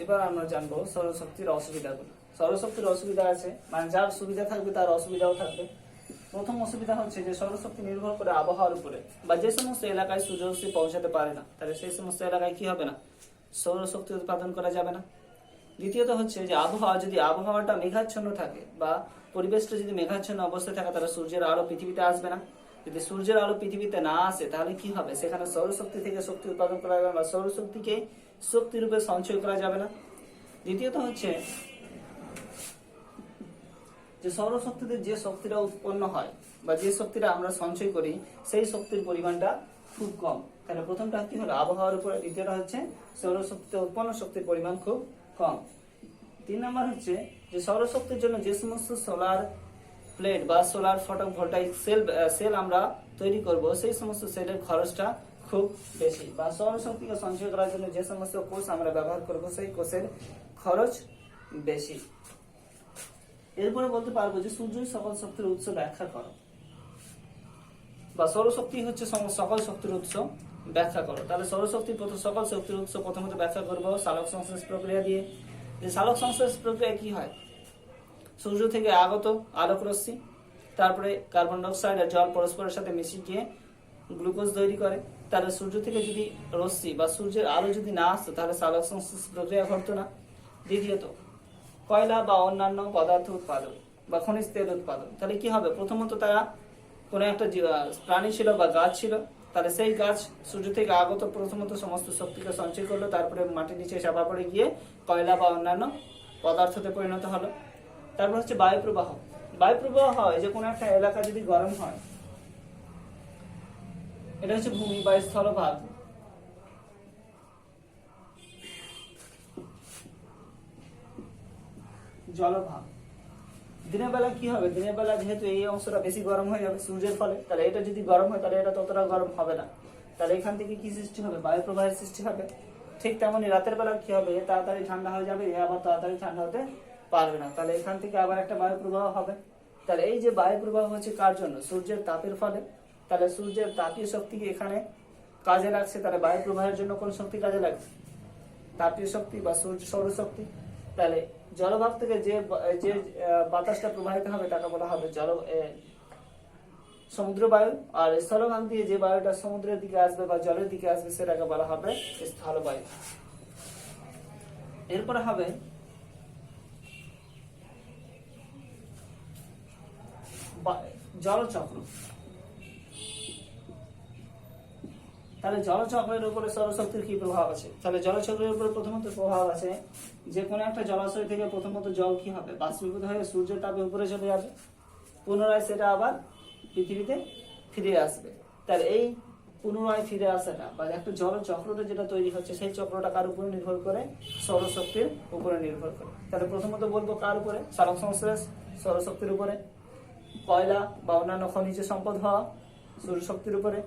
এবার আমরা জানবো সৌরশক্তির অসুবিধাগুলো। সৌরশক্তির অসুবিধা আছে, মানে যার সুবিধা থাকবে তার অসুবিধাও থাকবে। প্রথম অসুবিধা হচ্ছে যে সৌরশক্তি নির্ভর করে আবহাওয়ার উপরে, বা যে সমস্ত এলাকায় সূর্যরশ্মি পৌঁছাতে পারে না, তাহলে সেই সমস্ত এলাকায় কি হবে না, সৌরশক্তি উৎপাদন করা যাবে না। দ্বিতীয়ত হচ্ছে যে যদি আবহাওয়াটা মেঘাচ্ছন্ন থাকে বা পরিবেশটা যদি মেঘাচ্ছন্ন অবস্থায় থাকে, তাহলে সূর্যের আলো পৃথিবীতে আসবে না। যদি সূর্যের আলো পৃথিবীতে না আসে, তাহলে কি হবে, সেখানে সৌরশক্তি থেকে শক্তি উৎপাদন করা যাবে বা সৌরশক্তিকে শক্তি রূপে সঞ্চয় করা যাবে না। দ্বিতীয়ত হচ্ছে যে সৌরশক্তিতে যে শক্তিটা উৎপন্ন হয় বা যে শক্তিটা আমরা সঞ্চয় করি, সেই শক্তির পরিমাণটা খুব কম। তাহলে প্রথমটা কি হলো, আবহাওয়ার উপরে। দ্বিতীয়টা হচ্ছে সৌরশক্তিতে উৎপন্ন শক্তির পরিমাণ খুব কম। 3 নম্বর হচ্ছে যে সৌরশক্তির জন্য যে সমস্ত সোলার প্লেট বা সোলার ফটোভোল্টাইক সেল আমরা তৈরি করব, সেই সমস্ত সেলের খরচটা খুব বেশি, বা সৌরশক্তিকে সঞ্চয় করার জন্য যে সমস্ত কোষ আমরা ব্যবহার করব, সেই কোষের খরচ বেশি। এরপরে বলতে পারবো যে সূর্যই সকল শক্তির উৎস ব্যাখ্যা করো, বা সৌরশক্তি হচ্ছে সকল শক্তির উৎস ব্যাখ্যা করো। তাহলে সৌরশক্তির সকল শক্তির উৎস প্রথমত ব্যাখ্যা করবো সালোক সংশ্লেষ প্রক্রিয়া দিয়ে। যে সালোক সংশ্লেষ প্রক্রিয়া কি হয়, সূর্য থেকে আগত আলোক রশ্মি, তারপরে কার্বন ডাইঅক্সাইড আর জল পরস্পরের সাথে মিশে গিয়ে গ্লুকোজ তৈরি করে। তাহলে সূর্য থেকে যদি রশ্মি বা সূর্যের আলো যদি না আসতো, তাহলে সালোক সংশ্লেষ প্রক্রিয়া ঘটতো না। দ্বিতীয়ত কয়লা বা অন্যান্য পদার্থ উৎপাদন বা খনিজ তেল উৎপাদন। তাহলে কি হবে, প্রথমত তারা কোনো একটা প্রাণী ছিল বা গাছ ছিল, তাহলে সেই গাছ সূর্য থেকে আগত প্রথমত সমস্ত শক্তিকে সঞ্চয় করলো, তারপরে মাটির নিচে চাপা পড়ে গিয়ে কয়লা বা অন্যান্য পদার্থতে পরিণত হলো। তারপর হচ্ছে বায়ু প্রবাহ। বায়ু প্রবাহ হয় যে কোনো একটা এলাকা যদি গরম হয়, এটা হচ্ছে ভূমি বা স্থলভাগ। জলভাগ। দিনের বেলা কি হবে, দিনের বেলা যেহেতু এই অংশটা বেশি গরম হয়ে যাবে সূর্যের ফলে, তাহলে এটা যদি গরম হয় তাহলে এটা ততটা গরম হবে না। তাহলে এখান থেকে কি সৃষ্টি হবে, বায়ু প্রবাহের সৃষ্টি হবে। ঠিক তেমনই রাতের বেলা কি হবে, তাড়াতাড়ি ঠান্ডা হয়ে যাবে, আবার তাড়াতাড়ি ঠান্ডা হতে পারবে না, তাহলে এখান থেকে আবার একটা বায়ু প্রবাহ হবে। তাহলে এই যে বায়ু প্রবাহ হচ্ছে কার জন্য, সূর্যের তাপের ফলে। তাহলে সূর্যের তাপীয় শক্তিকে এখানে কাজে লাগছে, তাহলে বায়ু প্রবাহের জন্য কোন শক্তি কাজে লাগছে, তাপীয় শক্তি বা সৌরশক্তি। তাহলে জলভাগ থেকে যে বাতাসটা প্রবাহিত হবে তাকে বলা হবে সমুদ্র বায়ু, আর স্থলভাগ দিয়ে যে বায়ুটা সমুদ্রের দিকে আসবে বা জলের দিকে আসবে সেটাকে বলা হবে স্থল বায়ু। এরপরে হবে জলচক্র। তাহলে জলচক্রের উপরে সৌরশক্তির কি প্রভাব আছে, তাহলে জলচক্রের উপরে প্রথমত প্রভাব আছে যে কোনো একটা জলাশয় থেকে প্রথমত জল কি হবে, বাষ্পীভূত হয়ে সূর্যের তাপে উপরে চলে যাবে, পুনরায় সেটা আবার পৃথিবীতে ফিরে আসবে। তাহলে এই পুনরায় ফিরে আসাটা বা একটা জলচক্রটা যেটা তৈরি হচ্ছে, সেই চক্রটা কার উপরে নির্ভর করে, সৌরশক্তির উপরে নির্ভর করে। তাহলে প্রথমত বলবো কার উপরে, সালোক সংশ্লেষ সৌরশক্তির উপরে, কয়লা বা অন্যান্য খনিজ সম্পদ হওয়া সৌরশক্তির উপরে,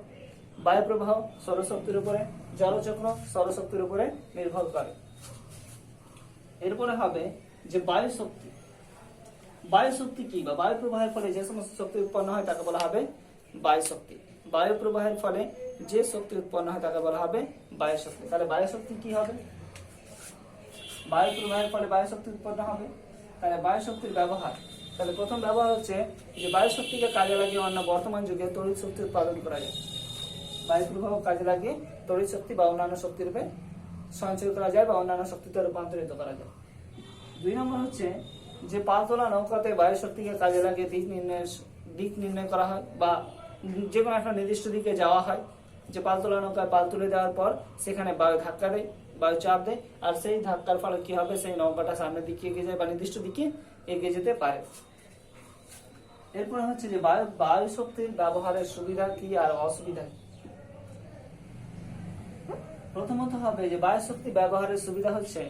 বায়ু প্রবাহ সৌরশক্তির উপরে, জলচক্র সৌরশক্তির উপরে নির্ভর করে। এরপরে হবে যে বায়ু শক্তি। বায়ু শক্তি কি, বা বায়ু প্রবাহের ফলে যে সমস্ত শক্তি উৎপন্ন হয় তাকে বলা হবে বায়ু শক্তি। বায়ু প্রবাহের ফলে যে শক্তি উৎপন্ন হয় তাকে বলা হবে বায়ু শক্তি। তাহলে বায়ু শক্তি কি হবে, বায়ু প্রবাহের ফলে বায়ু শক্তি উৎপন্ন হবে। তাহলে বায়ু শক্তির ব্যবহার, তাহলে প্রথম ব্যবহার হচ্ছে যে বায়ু শক্তিকে কাজে লাগিয়ে অন্য বর্তমান যুগে তড়িৎ শক্তি উৎপাদন করা যায়। বায়ু প্রবাহ কাজে লাগিয়ে তড়িৎ শক্তি বা অন্যান্য শক্তি রূপে সঞ্চয় করা যায় বা অন্যান্য শক্তিতে রূপান্তরিত করা যায়। 2 নম্বর হচ্ছে যে পালতোলা নৌকাতে বায়ু শক্তিকে কাজে লাগিয়ে দিক নির্ণয় করা হয়, বা যে কোনো একটা নির্দিষ্ট দিকে যাওয়া হয়। যে পালতোলা নৌকায় পাল তুলে দেওয়ার পর সেখানে বায়ু ধাক্কা দেয়, বায়ু চাপ দেয়, আর সেই ধাক্কার ফলে কি হবে, সেই নৌকাটা সামনের দিকে এগিয়ে যায় বা নির্দিষ্ট দিকে এগিয়ে যেতে পারে। এরপর হচ্ছে যে বায়ু শক্তির ব্যবহারের সুবিধা কি আর অসুবিধা। প্রথমত হবে যে বায়ু শক্তি ব্যবহারের সুবিধা হচ্ছে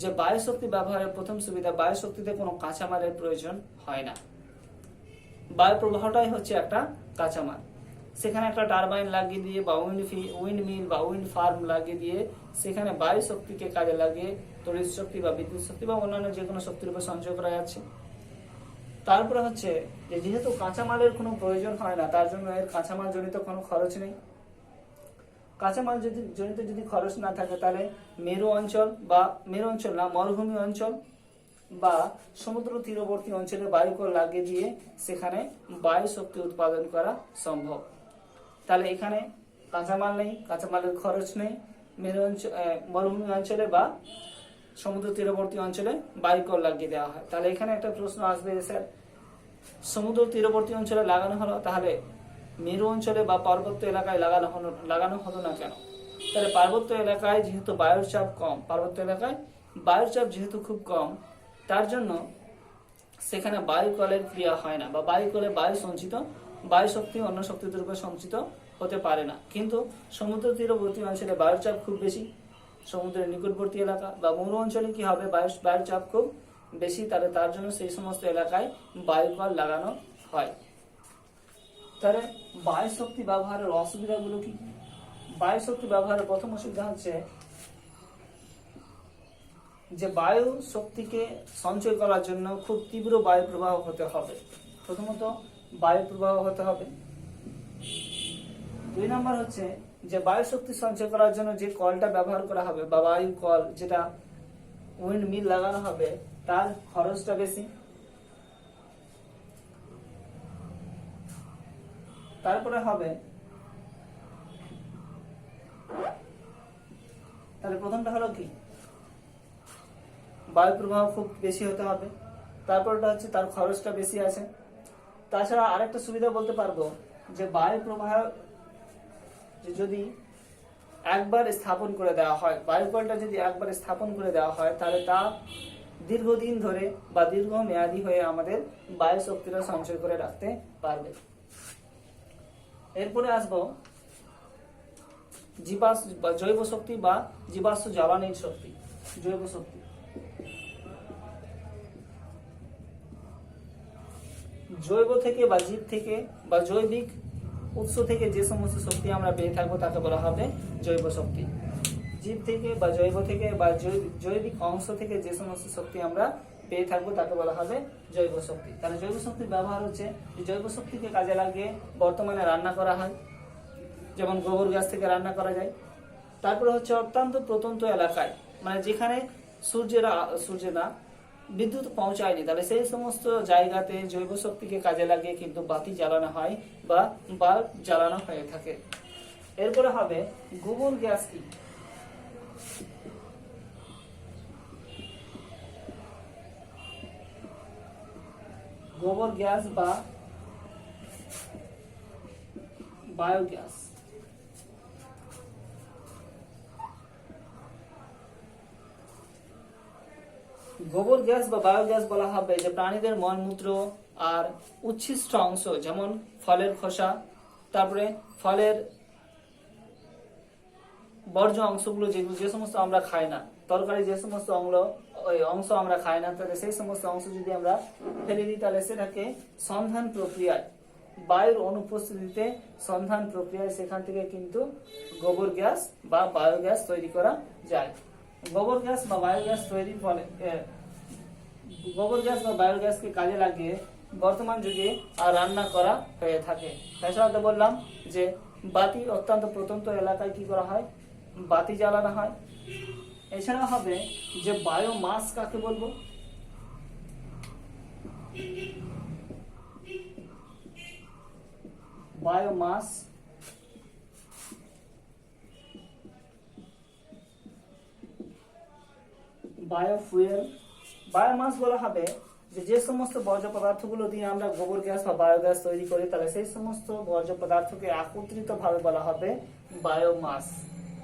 যে বায়ু শক্তি ব্যবহারের প্রথম সুবিধা, বায়ু শক্তিতে কোনো কাঁচামালের প্রয়োজন হয় না। বায়ু প্রবাহটাই হচ্ছে একটা কাঁচামাল। সেখানে একটা টারবাইন লাগিয়ে দিয়ে বা উইন্ড মিল বা উইন্ড ফার্ম লাগিয়ে দিয়ে সেখানে বায়ু শক্তিকে কাজে লাগিয়ে তড়িৎ শক্তি বা বিদ্যুৎ শক্তি বা অন্যান্য যে কোনো শক্তির উপর সঞ্চয় করা যাচ্ছে। তারপরে হচ্ছে যে যেহেতু কাঁচামালের কোনো প্রয়োজন হয় না, তার জন্য এর কাঁচামাল জনিত কোনো খরচ নেই। কাঁচামাল জনিত যদি খরচ না থাকে তাহলে মেরু অঞ্চল বা মেরু অঞ্চল না মরুভূমি অঞ্চল বা সমুদ্র তীরবর্তী অঞ্চলে বায়ুকল লাগিয়ে দিয়ে সেখানে বায়ু শক্তি উৎপাদন করা সম্ভব। তাহলে এখানে কাঁচামাল নেই, কাঁচামালের খরচ নেই, মেরু অঞ্চল মরুভূমি অঞ্চলে বা সমুদ্র তীরবর্তী অঞ্চলে বায়ুকল লাগিয়ে দেওয়া হয়। তাহলে এখানে একটা প্রশ্ন আসবে যে স্যার সমুদ্র তীরবর্তী অঞ্চলে লাগানো হলো, তাহলে মেরু অঞ্চলে বা পার্বত্য এলাকায় লাগানো হলো না কেন? তাহলে পার্বত্য এলাকায় যেহেতু বায়ুর চাপ কম, পার্বত্য এলাকায় বায়ুর চাপ যেহেতু খুব কম, তার জন্য সেখানে বায়ুকলের ক্রিয়া হয় না বা বায়ুকলে বায়ু শক্তি অন্য শক্তির রূপে সঞ্চিত হতে পারে না। কিন্তু সমুদ্র তীরবর্তী অঞ্চলে বায়ুর চাপ খুব বেশি, সমুদ্রের নিকটবর্তী এলাকা বা মরু অঞ্চলে কি হবে বায়ুর চাপ খুব বেশি, তাহলে তার জন্য সেই সমস্ত এলাকায় বায়ুকল লাগানো হয়। তাহলে বায়ু শক্তি ব্যবহারের অসুবিধাগুলো কি? বায়ু শক্তি ব্যবহারের প্রথম অসুবিধা হচ্ছে যে বায়ু শক্তিকে সঞ্চয় করার জন্য খুব তীব্র বায়ু প্রবাহ হতে হবে। প্রথমত বায়ু প্রবাহ হতে হবে। 2 নম্বর হচ্ছে যে বায়ু শক্তি সঞ্চয় করার জন্য যে কলটা ব্যবহার করা হবে বা বায়ু কল যেটা উইন্ড মিল লাগানো হবে তার খরচটা বেশি। তারপরে হবে, তাহলে প্রথমটা হলো কি বায়ু প্রবাহ খুব বেশি হতে হবে, তারপরটা হচ্ছে তার খরচটা বেশি আছে। তাছাড়া আরেকটা সুবিধা বলতে পারবো যে বায়ু প্রবাহ যদি একবার স্থাপন করে দেওয়া হয়, বায়ুকলটা যদি একবার স্থাপন করে দেওয়া হয় তাহলে তা দীর্ঘদিন ধরে বা দীর্ঘমেয়াদী হয়ে আমাদের বায়ু শক্তিটা সঞ্চয় করে রাখতে পারবে। এরপরে আসবো জৈব শক্তি বা জীবাশ্ম জ্বালানির শক্তি। জৈব শক্তি, জৈব থেকে বা জীব থেকে বা জৈবিক উৎস থেকে যে সমস্ত শক্তি আমরা পেয়ে থাকবো তাকে বলা হবে জৈব শক্তি। জীব থেকে বা জৈব থেকে বা জৈবিক অংশ থেকে যে সমস্ত শক্তি আমরা পেয়ে থাকবো তাকে বলা হবে জৈব শক্তি। তাহলে জৈব শক্তির ব্যবহার হচ্ছে জৈব শক্তিকে কাজে লাগিয়ে বর্তমানে রান্না করা হয়, যেমন গোবর গ্যাস থেকে রান্না করা যায়। তারপরে হচ্ছে অত্যন্ত প্রত্যন্ত এলাকায়, মানে যেখানে সূর্যের না বিদ্যুৎ পৌঁছায়নি, তাহলে সেই সমস্ত জায়গাতে জৈব শক্তিকে কাজে লাগিয়ে কিন্তু বাতি জ্বালানো হয় বা বাল্ব জ্বালানো হয়ে থাকে। এরপরে হবে গোবর গ্যাস কি? গোবর গ্যাস বা বায়োগ্যাস। গোবর গ্যাস বা বায়োগ্যাস বলা হবে যে প্রাণীদের মলমূত্র আর উচ্ছিষ্ট অংশ, যেমন ফলের খোসা, তারপরে ফলের বর্জ্য অংশগুলো যেগুলো যে সমস্ত আমরা খাই না, তরকারি যে সমস্ত অংশ আমরা খাই না, তাহলে সেই সমস্ত অংশ যদি আমরা ফেলে দিই তাহলে সেটাকে সন্ধান প্রক্রিয়ায় বায়ুর অনুপস্থিতিতে সন্ধান প্রক্রিয়ায় সেখান থেকে কিন্তু গোবর গ্যাস বা বায়োগ্যাস তৈরি করা যায়। গোবর গ্যাস বা বায়োগ্যাস তৈরির ফলে গোবর গ্যাস বা বায়োগ্যাসকে কাজে লাগিয়ে বর্তমান যুগে রান্না করা হয়ে থাকে। তাছাড়া বললাম যে বাতি অত্যন্ত প্রত্যন্ত এলাকায় কি করা হয়, বাতি জ্বালানো হয়। এছাড়া হবে যে বায়োমাস কাকে বলবো? Biomass biofuel. বায়োমাস বলা হবে যে সমস্ত বর্জ্য পদার্থগুলো দিয়ে আমরা গোবর গ্যাস বা বায়োগ্যাস তৈরি করি, তাহলে সেই সমস্ত বর্জ্য পদার্থকে একত্রিত ভাবে বলা হবে বায়োমাস,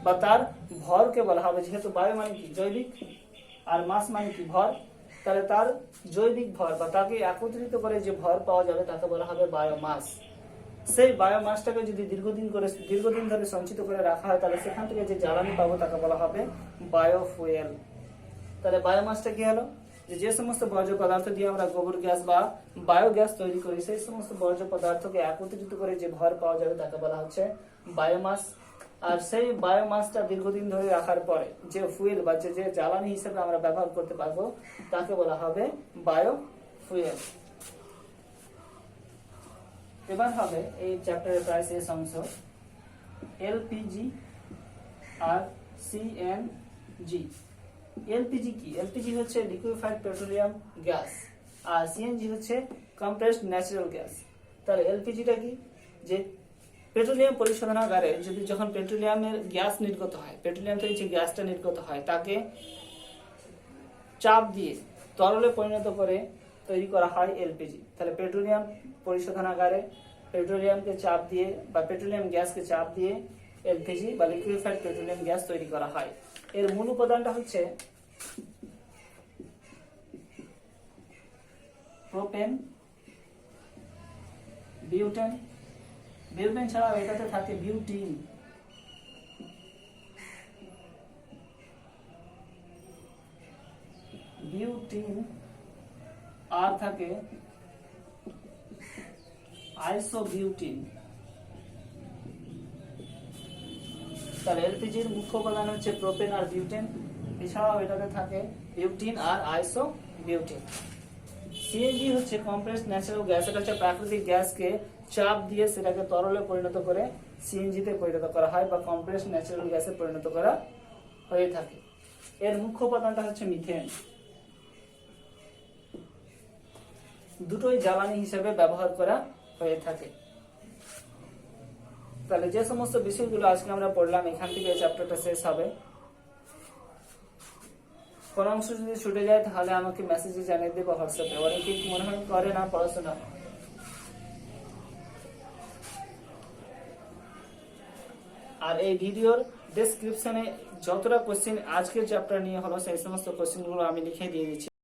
বা তার ভরকে বলা হবে, যেহেতু বায়ো মানে কি জৈবিক আর মাস মানে কি ভর, তাহলে তার জৈবিক ভর বা তাকে একত্রিত করে যে ভর পাওয়া যাবে তাকে বলা হবে বায়োমাস। সেই বায়োমাসটাকে যদি দীর্ঘদিন ধরে সঞ্চিত করে রাখা হয় তাহলে সেখান থেকে যে জ্বালানি পাবো তাকে বলা হবে বায়োফুয়েল। তাহলে বায়োমাসটা কি হলো, যে সমস্ত বর্জ্য পদার্থ দিয়ে আমরা গোবর গ্যাস বা বায়োগ্যাস তৈরি করি সেই সমস্ত বর্জ্য পদার্থকে একত্রিত করে যে ভর পাওয়া যাবে তাকে বলা হচ্ছে বায়োমাস। আর সেই বায়োমাসটা দীর্ঘদিন ধরে রাখার পরে যে ফুয়েল বা যে জ্বালানি হিসেবে আমরা ব্যবহার করতে পারবো তাকে বলা হবে বায়োফুয়েল। এবার হবে এই চ্যাপ্টারের প্রায় শেষ অংশ, এলপিজি আর সিএনজি। এলপিজি কি? এলপিজি হচ্ছে লিকুইফাইড পেট্রোলিয়াম গ্যাস, আর সিএনজি হচ্ছে কম্প্রেসড ন্যাচারাল গ্যাস। তাহলে এলপিজিটা কি? যে পেট্রোলিয়াম পরিশোধনাগারে যদি যখন পেট্রোলিয়ামের গ্যাস নির্গত হয়, পেট্রোলিয়াম থেকে যে গ্যাসটা নির্গত হয় তাকে চাপ দিয়ে তরলে পরিণত করে তৈরি করা হয় এলপিজি। তাহলে পেট্রোলিয়াম পরিশোধনাগারে পেট্রোলিয়ামকে চাপ দিয়ে বা পেট্রোলিয়াম গ্যাসকে চাপ দিয়ে এলপিজি বা লিকুইফাইড পেট্রোলিয়াম গ্যাস তৈরি করা হয়। এর মূল উপাদানটা হচ্ছে প্রোপেন, বিউটেন। বিউটেন ছাড়াও এটাতে থাকে বিউটিন। বিউটিন আর থাকে আইসোবিউটিন। তাহলে এলপিজির মুখ্য উপাদান হচ্ছে প্রোপেন আর বিউটেন, এছাড়াও এটাতে থাকে বিউটিন আর আইসোবিউটিন। সিএনজি হচ্ছে কম্প্রেসড ন্যাচারাল গ্যাস। এটা হচ্ছে প্রাকৃতিক গ্যাসকে চাপ দিয়ে সেটাকে তরলে পরিণত করে সিএনজি তে পরিণত করা হয় বা কম্প্রেসড ন্যাচারাল গ্যাসে পরিণত করা হয়ে থাকে। এর মুখ্য উপাদানটা হচ্ছে মিথেন। দুটোই জ্বালানি হিসেবে ব্যবহার করা হয়ে থাকে। তাহলে যে সমস্ত বিষয়গুলো আজকে আমরা পড়লাম, এখান থেকে এই চ্যাপ্টারটা শেষ হবে। কোন অংশ যদি ছুটে যায় তাহলে আমাকে মেসেজে জানিয়ে দেবো হোয়াটসঅ্যাপে। অনেকে মনে হয় করে না পড়াশোনা। আর এই ভিডিওর ডেসক্রিপশনে যতটা কোশ্চেন আজকের চ্যাপ্টার নিয়ে হলো সেই সমস্ত কোশ্চেনগুলো আমি লিখে দিয়ে দিচ্ছি।